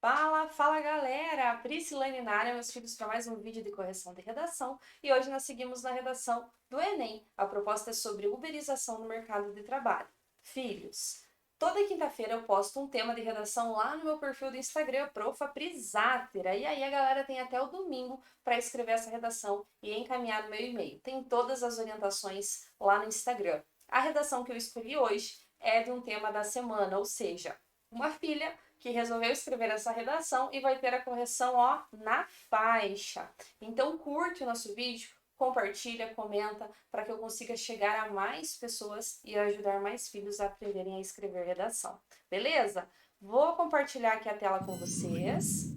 Fala galera! Priscilane na área, meus filhos, para mais um vídeo de correção de redação. E hoje nós seguimos na redação do Enem. A proposta é sobre uberização no mercado de trabalho. Filhos, toda quinta-feira eu posto um tema de redação lá no meu perfil do Instagram, Profaprisátera. E aí a galera tem até o domingo para escrever essa redação e encaminhar no meu e-mail. Tem todas as orientações lá no Instagram. A redação que eu escolhi hoje é de um tema da semana, ou seja, uma filha que resolveu escrever essa redação e vai ter a correção, ó, na faixa. Então curte o nosso vídeo, compartilha, comenta, para que eu consiga chegar a mais pessoas e ajudar mais filhos a aprenderem a escrever redação. Beleza? Vou compartilhar aqui a tela com vocês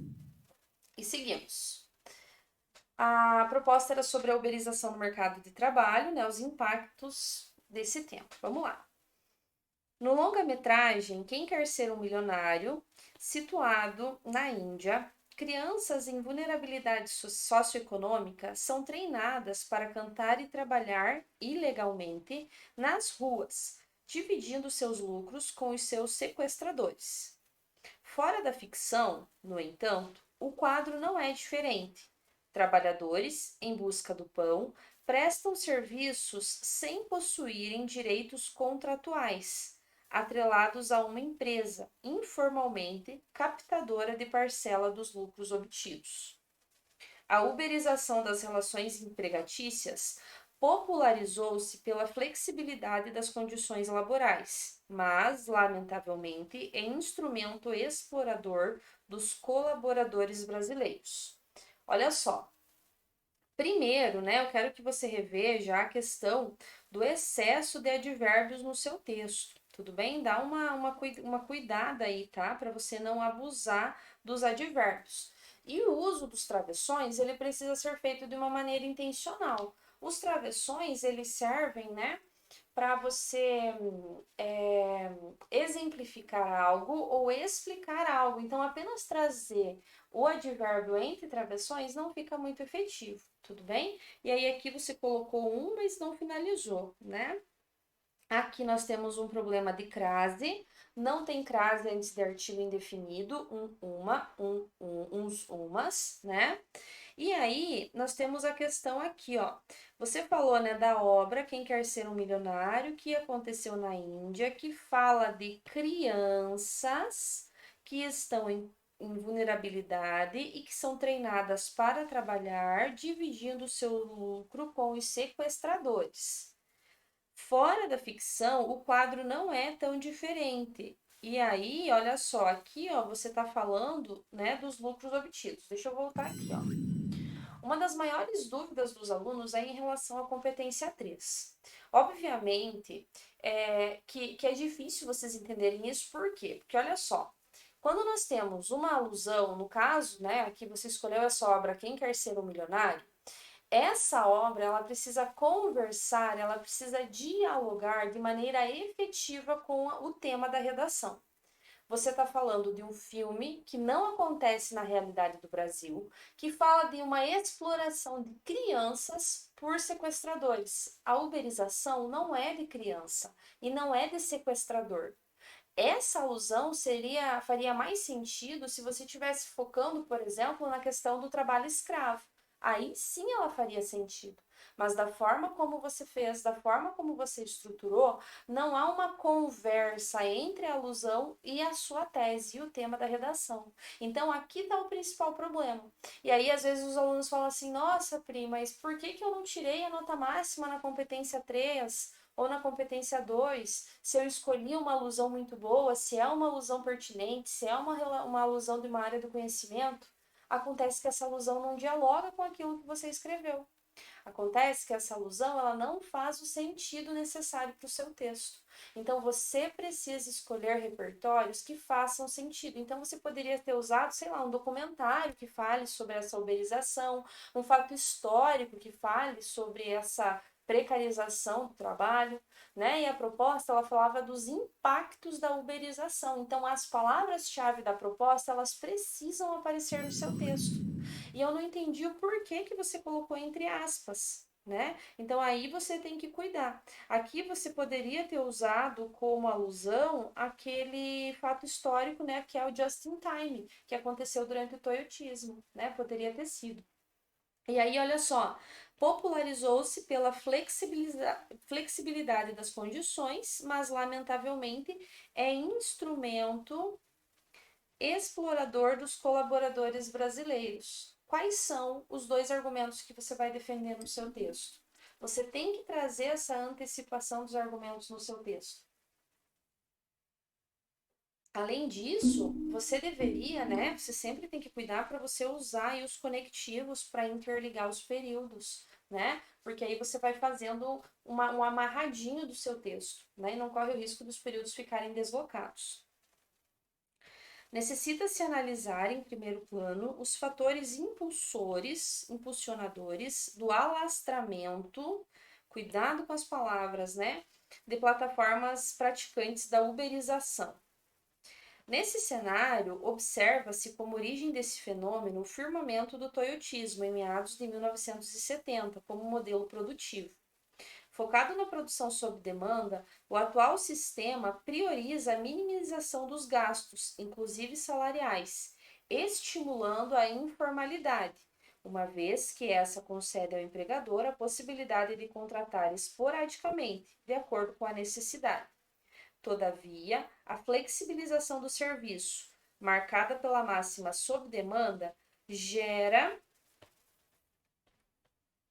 e seguimos. A proposta era sobre a uberização no mercado de trabalho, né, os impactos desse tempo. Vamos lá. No longa-metragem Quem Quer Ser um Milionário, situado na Índia, crianças em vulnerabilidade socioeconômica são treinadas para cantar e trabalhar ilegalmente nas ruas, dividindo seus lucros com os seus sequestradores. Fora da ficção, no entanto, o quadro não é diferente. Trabalhadores, em busca do pão, prestam serviços sem possuírem direitos contratuais, atrelados a uma empresa, informalmente captadora de parcela dos lucros obtidos. A uberização das relações empregatícias popularizou-se pela flexibilidade das condições laborais, mas, lamentavelmente, é instrumento explorador dos colaboradores brasileiros. Olha só, primeiro, né, eu quero que você reveja a questão do excesso de advérbios no seu texto. Tudo bem? Dá uma cuidada aí, tá? Para você não abusar dos advérbios. E o uso dos travessões, ele precisa ser feito de uma maneira intencional. Os travessões, eles servem, né, para você exemplificar algo ou explicar algo. Então, apenas trazer o advérbio entre travessões não fica muito efetivo, tudo bem? E aí aqui você colocou um, mas não finalizou, né? Aqui nós temos um problema de crase, não tem crase antes de artigo indefinido, uns, umas, né? E aí, nós temos a questão aqui, ó. Você falou, né, da obra Quem Quer Ser um Milionário, que aconteceu na Índia, que fala de crianças que estão em vulnerabilidade e que são treinadas para trabalhar, dividindo o seu lucro com os sequestradores. Fora da ficção, o quadro não é tão diferente. E aí, olha só, aqui, ó, você está falando, né, dos lucros obtidos. Deixa eu voltar aqui, ó. Uma das maiores dúvidas dos alunos é em relação à competência 3. Obviamente, que é difícil vocês entenderem isso, por quê? Porque olha só, quando nós temos uma alusão, no caso, né, aqui você escolheu essa obra Quem Quer Ser um Milionário, essa obra ela precisa conversar, ela precisa dialogar de maneira efetiva com o tema da redação. Você está falando de um filme que não acontece na realidade do Brasil, que fala de uma exploração de crianças por sequestradores. A uberização não é de criança e não é de sequestrador. Essa alusão faria mais sentido se você estivesse focando, por exemplo, na questão do trabalho escravo. Aí sim ela faria sentido. Mas da forma como você fez, da forma como você estruturou, não há uma conversa entre a alusão e a sua tese e o tema da redação. Então aqui está o principal problema. E aí às vezes os alunos falam assim: nossa, Pri, mas por que eu não tirei a nota máxima na competência 3? Ou na competência 2, se eu escolhi uma alusão muito boa, se é uma alusão pertinente, se é uma alusão de uma área do conhecimento, acontece que essa alusão não dialoga com aquilo que você escreveu. Acontece que essa alusão ela não faz o sentido necessário para o seu texto. Então você precisa escolher repertórios que façam sentido. Então você poderia ter usado, sei lá, um documentário que fale sobre essa uberização, um fato histórico que fale sobre essa precarização do trabalho, né? E a proposta ela falava dos impactos da uberização. Então as palavras-chave da proposta elas precisam aparecer no seu texto. E eu não entendi o porquê que você colocou entre aspas. né? Então aí você tem que cuidar. Aqui você poderia ter usado como alusão aquele fato histórico, né, que é o just in time, que aconteceu durante o toyotismo, né? Poderia ter sido. E aí, olha só, popularizou-se pela flexibilidade das condições, mas lamentavelmente é instrumento explorador dos colaboradores brasileiros. Quais são os dois argumentos que você vai defender no seu texto? Você tem que trazer essa antecipação dos argumentos no seu texto. Além disso, você deveria, né? Você sempre tem que cuidar para você usar aí os conectivos para interligar os períodos, né? Porque aí você vai fazendo um amarradinho do seu texto, né? E não corre o risco dos períodos ficarem deslocados. Necessita-se analisar, em primeiro plano, os fatores impulsionadores do alastramento, cuidado com as palavras, né? De plataformas praticantes da uberização. Nesse cenário, observa-se como origem desse fenômeno o firmamento do toyotismo em meados de 1970 como modelo produtivo. Focado na produção sob demanda, o atual sistema prioriza a minimização dos gastos, inclusive salariais, estimulando a informalidade, uma vez que essa concede ao empregador a possibilidade de contratar esporadicamente, de acordo com a necessidade. Todavia, a flexibilização do serviço, marcada pela máxima sob demanda, gera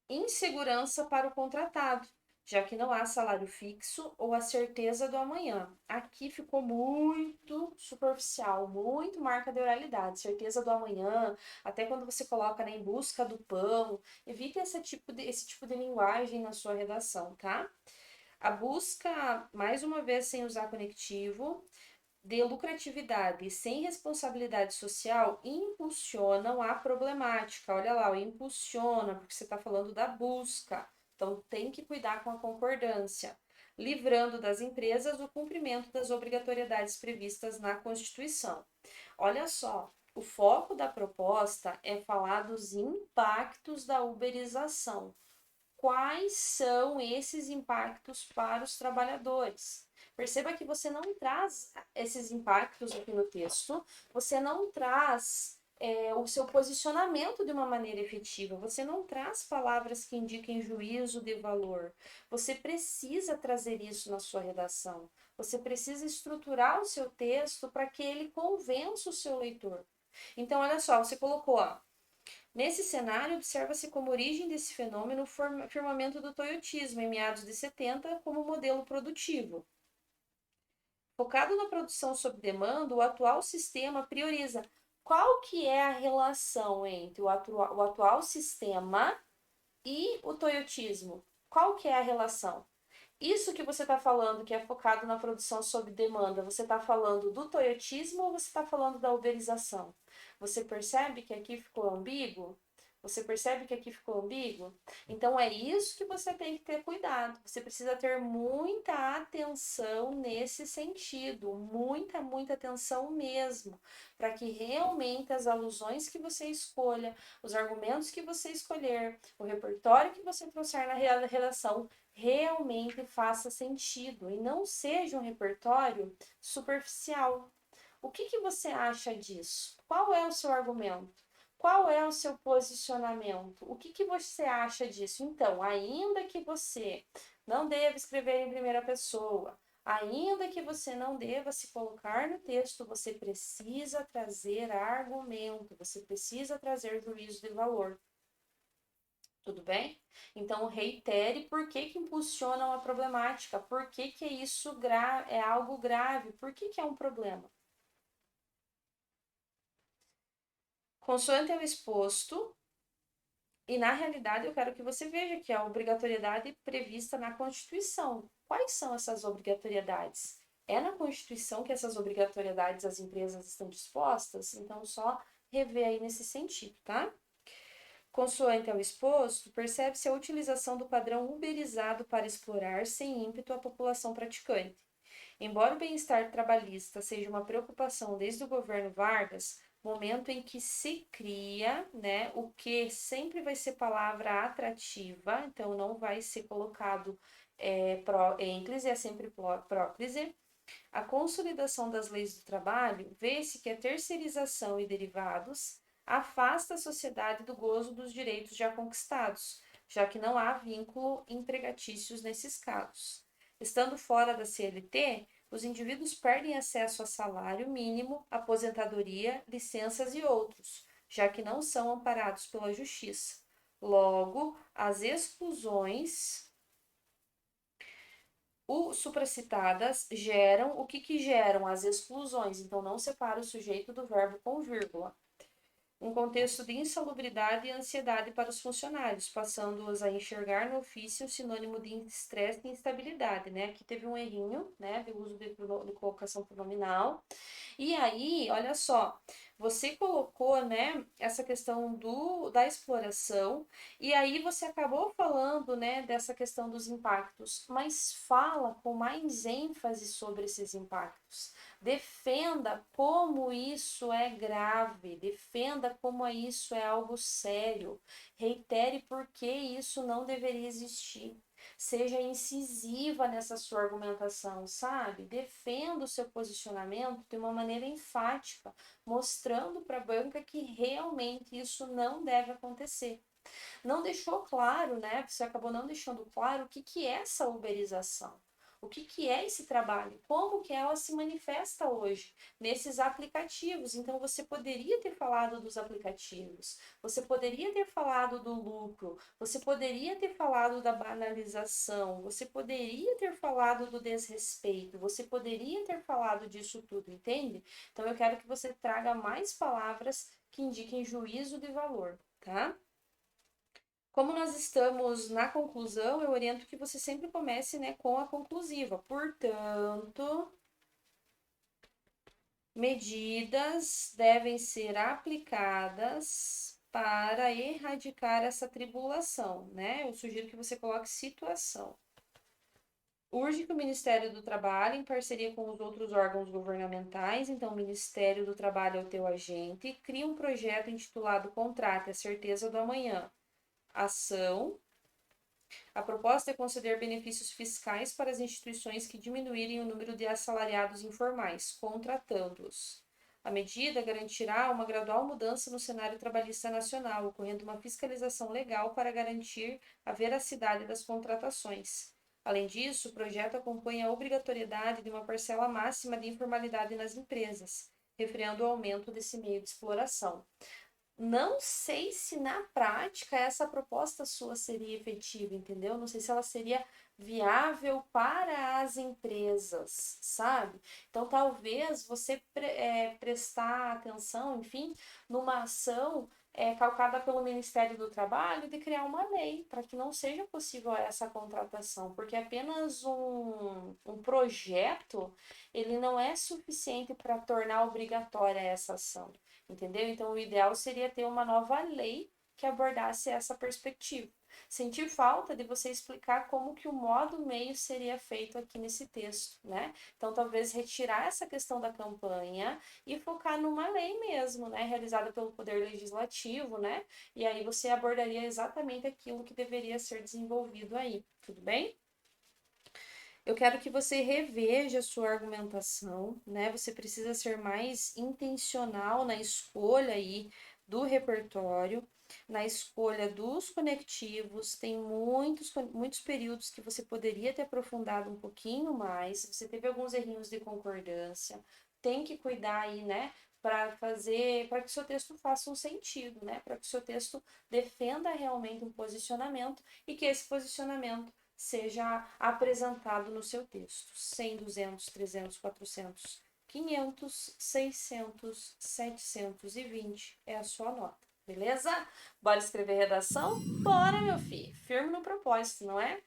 insegurança para o contratado, já que não há salário fixo ou a certeza do amanhã. Aqui ficou muito superficial, muito marca de oralidade, certeza do amanhã, até quando você coloca, né, em busca do pão, evite esse tipo de linguagem na sua redação, tá? A busca, mais uma vez, sem usar conectivo, de lucratividade sem responsabilidade social impulsionam a problemática. Olha lá, impulsiona, porque você está falando da busca. Então, tem que cuidar com a concordância, livrando das empresas o cumprimento das obrigatoriedades previstas na Constituição. Olha só, o foco da proposta é falar dos impactos da uberização. Quais são esses impactos para os trabalhadores? Perceba que você não traz esses impactos aqui no texto, você não traz o seu posicionamento de uma maneira efetiva, você não traz palavras que indiquem juízo de valor. Você precisa trazer isso na sua redação. Você precisa estruturar o seu texto para que ele convença o seu leitor. Então, olha só, você colocou, ó, nesse cenário, observa-se como origem desse fenômeno o firmamento do toyotismo, em meados de 70, como modelo produtivo. Focado na produção sob demanda, o atual sistema prioriza. Qual que é a relação entre o atual sistema e o toyotismo? Qual que é a relação? Isso que você está falando, que é focado na produção sob demanda, você está falando do toyotismo ou você está falando da uberização? Você percebe que aqui ficou ambíguo? Você percebe que aqui ficou ambíguo? Então é isso que você tem que ter cuidado. Você precisa ter muita atenção nesse sentido, muita atenção mesmo, para que realmente as alusões que você escolha, os argumentos que você escolher, o repertório que você trouxer na redação realmente faça sentido e não seja um repertório superficial. O que você acha disso? Qual é o seu argumento? Qual é o seu posicionamento? O que você acha disso? Então, ainda que você não deva escrever em primeira pessoa, ainda que você não deva se colocar no texto, você precisa trazer argumento, você precisa trazer juízo de valor. Tudo bem? Então, reitere por que impulsiona uma problemática, por que isso é algo grave, por que é um problema. Consoante o exposto, e na realidade eu quero que você veja que a obrigatoriedade prevista na Constituição. Quais são essas obrigatoriedades? É na Constituição que essas obrigatoriedades as empresas estão dispostas? Então, só rever aí nesse sentido, tá? Consoante ao exposto, percebe-se a utilização do padrão uberizado para explorar sem ímpeto a população praticante. Embora o bem-estar trabalhista seja uma preocupação desde o governo Vargas, momento em que se cria, né? O que sempre vai ser palavra atrativa, então não vai ser colocado próclise, é sempre próclise. A consolidação das leis do trabalho, vê-se que a terceirização e derivados afasta a sociedade do gozo dos direitos já conquistados, já que não há vínculo empregatícios nesses casos. Estando fora da CLT, os indivíduos perdem acesso a salário mínimo, aposentadoria, licenças e outros, já que não são amparados pela justiça. Logo, as exclusões supracitadas geram o que geram as exclusões, então não separa o sujeito do verbo com vírgula. Um contexto de insalubridade e ansiedade para os funcionários, passando-os a enxergar no ofício sinônimo de estresse e instabilidade, né? Aqui teve um errinho, né, de uso de colocação pronominal. E aí, olha só, você colocou, né, essa questão da exploração, e aí você acabou falando, né, dessa questão dos impactos, mas fala com mais ênfase sobre esses impactos. Defenda como isso é grave, defenda como isso é algo sério, reitere por que isso não deveria existir. Seja incisiva nessa sua argumentação, sabe? Defenda o seu posicionamento de uma maneira enfática, mostrando para a banca que realmente isso não deve acontecer. Não deixou claro, né? Você acabou não deixando claro o que é essa uberização. O que é esse trabalho? Como que ela se manifesta hoje nesses aplicativos? Então, você poderia ter falado dos aplicativos, você poderia ter falado do lucro, você poderia ter falado da banalização, você poderia ter falado do desrespeito, você poderia ter falado disso tudo, entende? Então, eu quero que você traga mais palavras que indiquem juízo de valor, tá? Como nós estamos na conclusão, eu oriento que você sempre comece, né, com a conclusiva. Portanto, medidas devem ser aplicadas para erradicar essa tribulação, né? Eu sugiro que você coloque situação. Urge que o Ministério do Trabalho, em parceria com os outros órgãos governamentais, então o Ministério do Trabalho é o teu agente, crie um projeto intitulado Contrate a Certeza do Amanhã. Ação. A proposta é conceder benefícios fiscais para as instituições que diminuírem o número de assalariados informais, contratando-os. A medida garantirá uma gradual mudança no cenário trabalhista nacional, ocorrendo uma fiscalização legal para garantir a veracidade das contratações. Além disso, o projeto acompanha a obrigatoriedade de uma parcela máxima de informalidade nas empresas, refreando o aumento desse meio de exploração. Não sei se na prática essa proposta sua seria efetiva, entendeu? Não sei se ela seria viável para as empresas, sabe? Então, talvez você prestar atenção, enfim, numa ação calcada pelo Ministério do Trabalho de criar uma lei para que não seja possível essa contratação, porque apenas um projeto ele não é suficiente para tornar obrigatória essa ação. Entendeu? Então, o ideal seria ter uma nova lei que abordasse essa perspectiva. Sentir falta de você explicar como que o modo meio seria feito aqui nesse texto, né? Então, talvez retirar essa questão da campanha e focar numa lei mesmo, né? Realizada pelo Poder Legislativo, né? E aí você abordaria exatamente aquilo que deveria ser desenvolvido aí, tudo bem? Eu quero que você reveja a sua argumentação, né? Você precisa ser mais intencional na escolha aí do repertório, na escolha dos conectivos. Tem muitos períodos que você poderia ter aprofundado um pouquinho mais. Você teve alguns errinhos de concordância. Tem que cuidar aí, né? Para que o seu texto faça um sentido, né? Para que o seu texto defenda realmente um posicionamento e que esse posicionamento seja apresentado no seu texto. 100, 200, 300, 400, 500, 600, 720 é a sua nota, beleza? Bora escrever redação? Bora, meu filho. Firme no propósito, não é?